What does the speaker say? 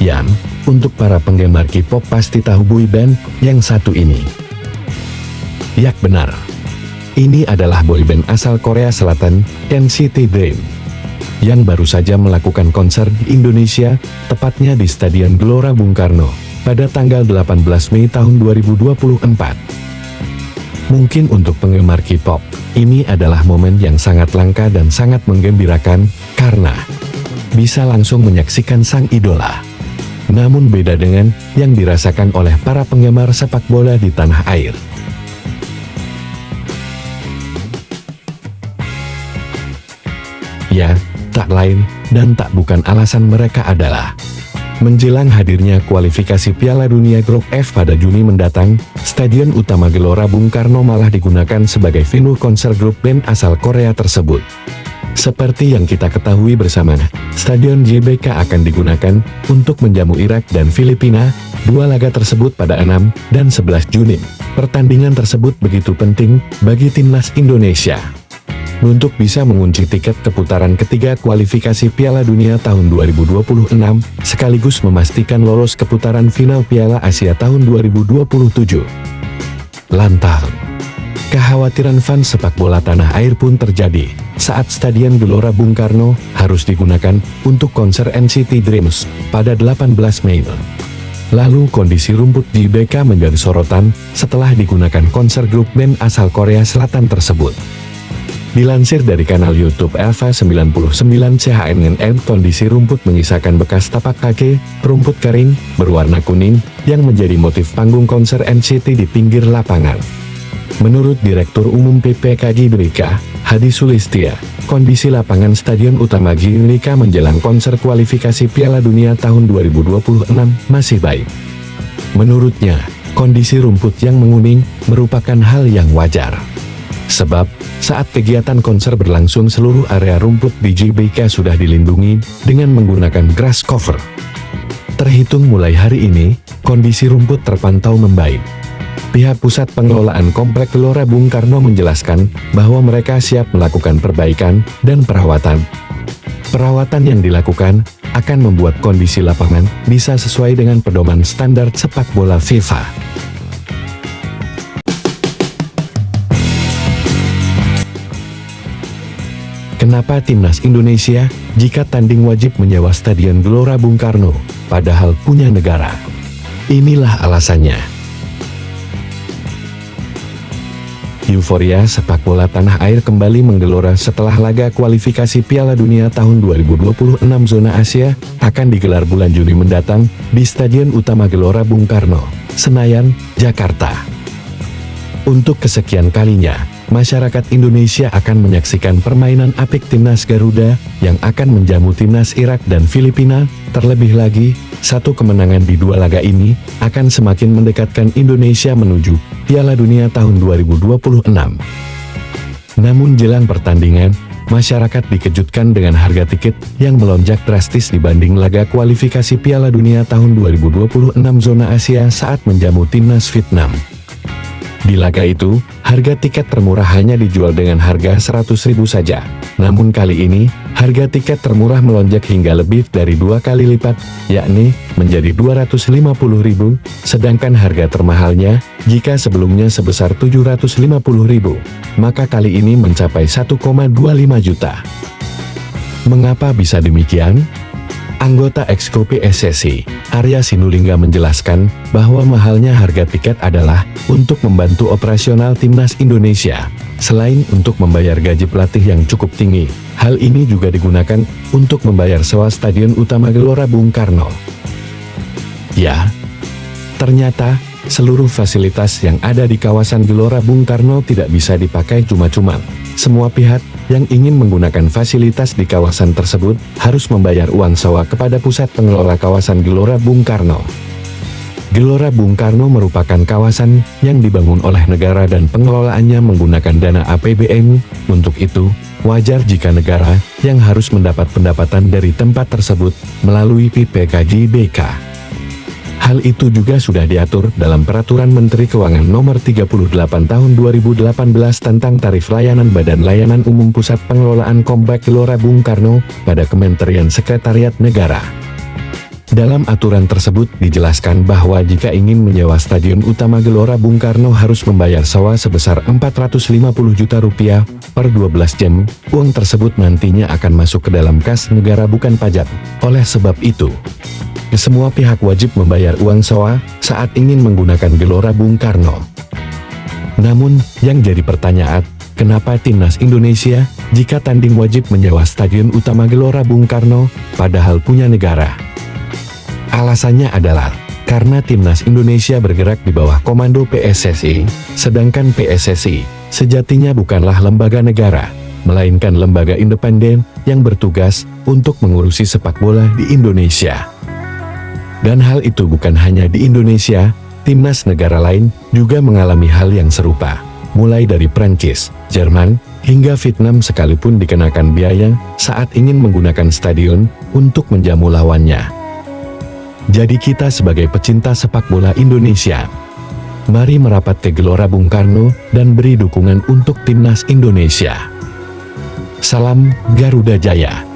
Yang, untuk para penggemar K-pop pasti tahu boyband yang satu ini. Yak benar. Ini adalah boyband asal Korea Selatan, NCT Dream, yang baru saja melakukan konser di Indonesia, tepatnya di Stadion Gelora Bung Karno, pada tanggal 18 Mei tahun 2024. Mungkin untuk penggemar K-pop, ini adalah momen yang sangat langka dan sangat menggembirakan, karena bisa langsung menyaksikan sang idola. Namun beda dengan yang dirasakan oleh para penggemar sepak bola di tanah air. Ya, tak lain dan tak bukan alasan mereka adalah menjelang hadirnya kualifikasi Piala Dunia Grup F pada Juni mendatang, Stadion Utama Gelora Bung Karno malah digunakan sebagai venue konser grup band asal Korea tersebut. Seperti yang kita ketahui bersama, Stadion GBK akan digunakan untuk menjamu Irak dan Filipina. Dua laga tersebut pada 6 dan 11 Juni. Pertandingan tersebut begitu penting bagi timnas Indonesia untuk bisa mengunci tiket ke putaran ketiga kualifikasi Piala Dunia tahun 2026, sekaligus memastikan lolos ke putaran final Piala Asia tahun 2027. Lantas, kekhawatiran fans sepak bola tanah air pun terjadi saat Stadion Gelora Bung Karno harus digunakan untuk konser NCT Dreams pada 18 Mei. Lalu kondisi rumput di GBK menjadi sorotan setelah digunakan konser grup band asal Korea Selatan tersebut. Dilansir dari kanal YouTube Alpha 99 CHNN, kondisi rumput menyisakan bekas tapak kaki, rumput kering, berwarna kuning, yang menjadi motif panggung konser NCT di pinggir lapangan. Menurut Direktur Umum PPK GBK, Hadi Sulistia, kondisi lapangan Stadion Utama GBK menjelang konser kualifikasi Piala Dunia tahun 2026 masih baik. Menurutnya, kondisi rumput yang menguning merupakan hal yang wajar. Sebab, saat kegiatan konser berlangsung seluruh area rumput di GBK sudah dilindungi dengan menggunakan grass cover. Terhitung mulai hari ini, kondisi rumput terpantau membaik. Pihak Pusat Pengelolaan Komplek Gelora Bung Karno menjelaskan bahwa mereka siap melakukan perbaikan dan perawatan. Perawatan yang dilakukan akan membuat kondisi lapangan bisa sesuai dengan pedoman standar sepak bola FIFA. Kenapa timnas Indonesia jika tanding wajib menyewa Stadion Gelora Bung Karno, padahal punya negara? Inilah alasannya. Euforia sepak bola tanah air kembali menggelora setelah laga kualifikasi Piala Dunia tahun 2026 zona Asia akan digelar bulan Juni mendatang di Stadion Utama Gelora Bung Karno, Senayan, Jakarta. Untuk kesekian kalinya, masyarakat Indonesia akan menyaksikan permainan apik timnas Garuda yang akan menjamu timnas Irak dan Filipina. Terlebih lagi, satu kemenangan di dua laga ini akan semakin mendekatkan Indonesia menuju Piala Dunia tahun 2026. Namun jelang pertandingan, masyarakat dikejutkan dengan harga tiket yang melonjak drastis dibanding laga kualifikasi Piala Dunia tahun 2026 zona Asia saat menjamu timnas Vietnam. Di laga itu, harga tiket termurah hanya dijual dengan harga 100.000 saja. Namun kali ini, harga tiket termurah melonjak hingga lebih dari 2 kali lipat, yakni menjadi 250.000, sedangkan harga termahalnya, jika sebelumnya sebesar 750.000, maka kali ini mencapai 1,25 juta. Mengapa bisa demikian? Anggota Exco PSSI, Arya Sinulinga menjelaskan bahwa mahalnya harga tiket adalah untuk membantu operasional timnas Indonesia. Selain untuk membayar gaji pelatih yang cukup tinggi, hal ini juga digunakan untuk membayar sewa Stadion Utama Gelora Bung Karno. Ya, ternyata seluruh fasilitas yang ada di kawasan Gelora Bung Karno tidak bisa dipakai cuma-cuma. Semua pihak yang ingin menggunakan fasilitas di kawasan tersebut harus membayar uang sewa kepada pusat pengelola kawasan Gelora Bung Karno. Gelora Bung Karno merupakan kawasan yang dibangun oleh negara dan pengelolaannya menggunakan dana APBN. Untuk itu, wajar jika negara yang harus mendapat pendapatan dari tempat tersebut melalui PPKJBK. Hal itu juga sudah diatur dalam Peraturan Menteri Keuangan Nomor 38 Tahun 2018 tentang Tarif Layanan Badan Layanan Umum Pusat Pengelolaan Komplek Gelora Bung Karno pada Kementerian Sekretariat Negara. Dalam aturan tersebut dijelaskan bahwa jika ingin menyewa Stadion Utama Gelora Bung Karno harus membayar sewa sebesar Rp450 juta per 12 jam. Uang tersebut nantinya akan masuk ke dalam kas negara bukan pajak. Oleh sebab itu, semua pihak wajib membayar uang sewa saat ingin menggunakan Gelora Bung Karno. Namun, yang jadi pertanyaan, kenapa Timnas Indonesia jika tanding wajib menyewa Stadion Utama Gelora Bung Karno, padahal punya negara? Alasannya adalah, karena Timnas Indonesia bergerak di bawah komando PSSI, sedangkan PSSI sejatinya bukanlah lembaga negara, melainkan lembaga independen yang bertugas untuk mengurusi sepak bola di Indonesia. Dan hal itu bukan hanya di Indonesia, timnas negara lain juga mengalami hal yang serupa, mulai dari Prancis, Jerman, hingga Vietnam sekalipun dikenakan biaya saat ingin menggunakan stadion untuk menjamu lawannya. Jadi kita sebagai pecinta sepak bola Indonesia, mari merapat ke Gelora Bung Karno dan beri dukungan untuk Timnas Indonesia. Salam Garuda Jaya.